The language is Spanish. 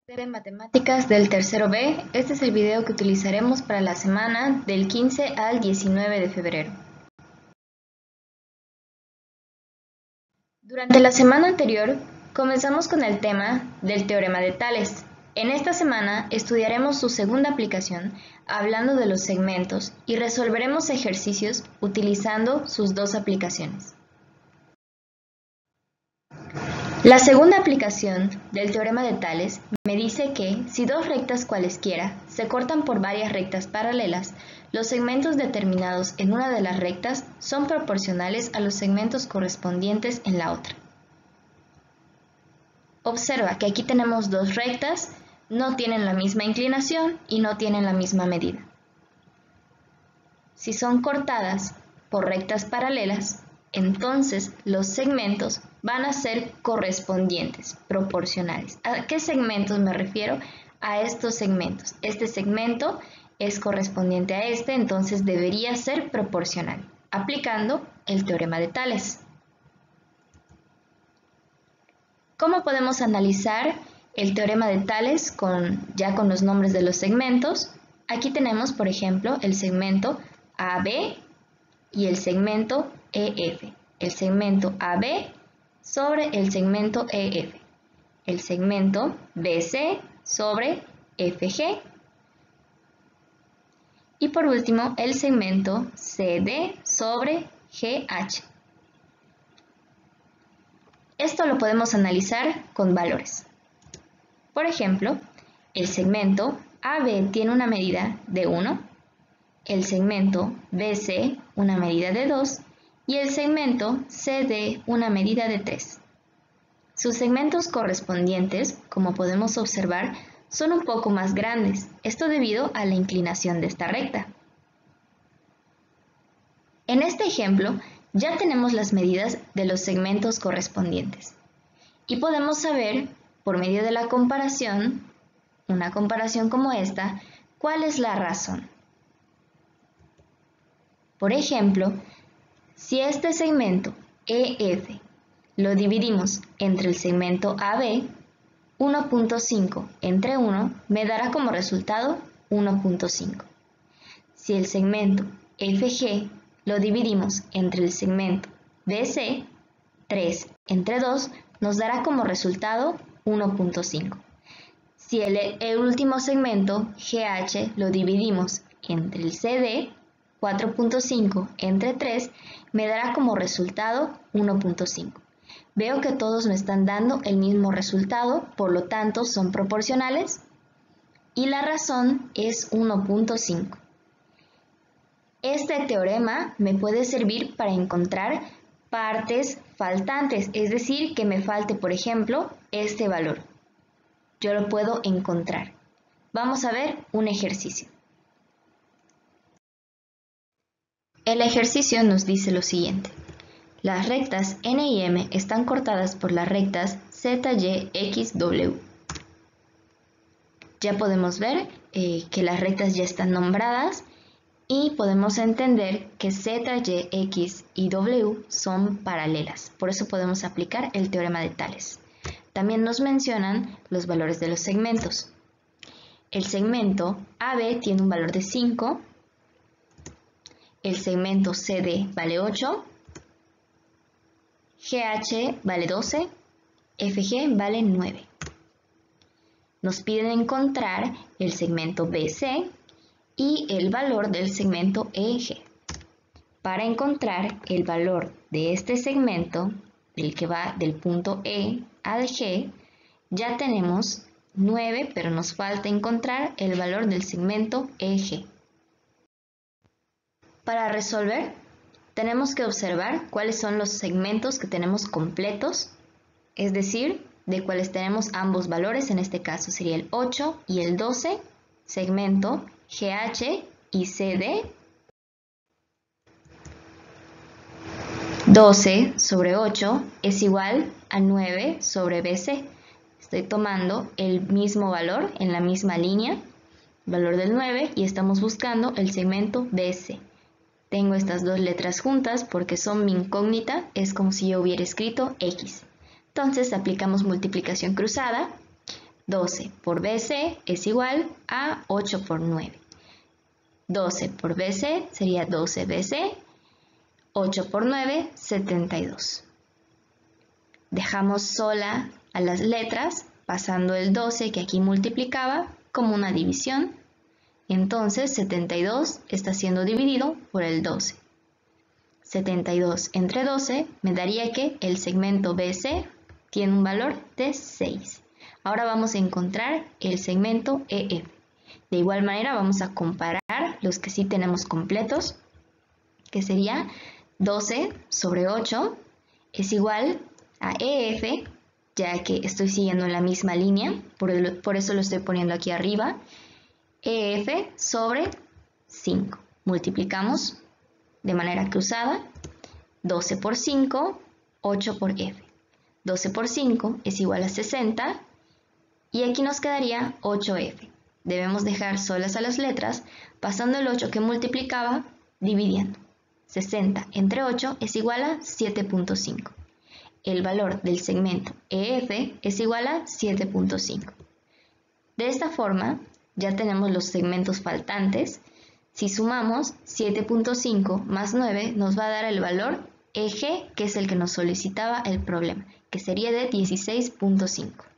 De matemáticas del tercero B, este es el video que utilizaremos para la semana del 15 al 19 de febrero. Durante la semana anterior, comenzamos con el tema del teorema de Tales. En esta semana estudiaremos su segunda aplicación, hablando de los segmentos, y resolveremos ejercicios utilizando sus dos aplicaciones. La segunda aplicación del teorema de Tales me dice que si dos rectas cualesquiera se cortan por varias rectas paralelas, los segmentos determinados en una de las rectas son proporcionales a los segmentos correspondientes en la otra. Observa que aquí tenemos dos rectas, no tienen la misma inclinación y no tienen la misma medida. Si son cortadas por rectas paralelas, entonces los segmentos van a ser correspondientes, proporcionales. ¿A qué segmentos me refiero? A estos segmentos. Este segmento es correspondiente a este, entonces debería ser proporcional, aplicando el teorema de Tales. ¿Cómo podemos analizar el teorema de Tales ya con los nombres de los segmentos? Aquí tenemos, por ejemplo, el segmento AB y el segmento EF. El segmento AB sobre el segmento EF. El segmento BC sobre FG. Y por último, el segmento CD sobre GH. Esto lo podemos analizar con valores. Por ejemplo, el segmento AB tiene una medida de 1, el segmento BC una medida de 2 y el segmento CD una medida de 3. Sus segmentos correspondientes, como podemos observar, son un poco más grandes, esto debido a la inclinación de esta recta. En este ejemplo, ya tenemos las medidas de los segmentos correspondientes y podemos saber, por medio de la comparación, una comparación como esta, cuál es la razón. Por ejemplo, si este segmento EF lo dividimos entre el segmento AB, 1.5 entre 1 me dará como resultado 1.5. Si el segmento FG lo dividimos entre el segmento BC, 3 entre 2 nos dará como resultado 1.5. Si el último segmento GH lo dividimos entre el CD, 4.5 entre 3 me dará como resultado 1.5. Veo que todos me están dando el mismo resultado, por lo tanto son proporcionales y la razón es 1.5. Este teorema me puede servir para encontrar partes faltantes, es decir, que me falte, por ejemplo, este valor. Yo lo puedo encontrar. Vamos a ver un ejercicio. El ejercicio nos dice lo siguiente. Las rectas N y M están cortadas por las rectas Z, Y, X, W. Ya podemos ver que las rectas ya están nombradas y podemos entender que Z, Y, X y W son paralelas. Por eso podemos aplicar el teorema de Tales. También nos mencionan los valores de los segmentos. El segmento AB tiene un valor de 5, el segmento CD vale 8, GH vale 12, FG vale 9. Nos piden encontrar el segmento BC y el valor del segmento EG. Para encontrar el valor de este segmento, el que va del punto E al G, ya tenemos 9, pero nos falta encontrar el valor del segmento EG. Para resolver, tenemos que observar cuáles son los segmentos que tenemos completos, es decir, de cuáles tenemos ambos valores, en este caso sería el 8 y el 12, segmento GH y CD. 12 sobre 8 es igual a 9 sobre BC. Estoy tomando el mismo valor en la misma línea, valor del 9, y estamos buscando el segmento BC. Tengo estas dos letras juntas porque son mi incógnita, es como si yo hubiera escrito X. Entonces aplicamos multiplicación cruzada. 12 por BC es igual a 8 por 9. 12 por BC sería 12BC. 8 por 9, 72. Dejamos sola a las letras, pasando el 12 que aquí multiplicaba como una división. Entonces 72 está siendo dividido por el 12. 72 entre 12 me daría que el segmento BC tiene un valor de 6. Ahora vamos a encontrar el segmento EF. De igual manera vamos a comparar los que sí tenemos completos, que sería 12 sobre 8 es igual a EF, ya que estoy siguiendo la misma línea, por eso lo estoy poniendo aquí arriba. EF sobre 5. Multiplicamos de manera cruzada. 12 por 5, 8 por F. 12 por 5 es igual a 60 y aquí nos quedaría 8F. Debemos dejar solas a las letras, pasando el 8 que multiplicaba, dividiendo. 60 entre 8 es igual a 7.5. El valor del segmento EF es igual a 7.5. De esta forma, ya tenemos los segmentos faltantes. Si sumamos 7.5 más 9 nos va a dar el valor EG, que es el que nos solicitaba el problema, que sería de 16.5.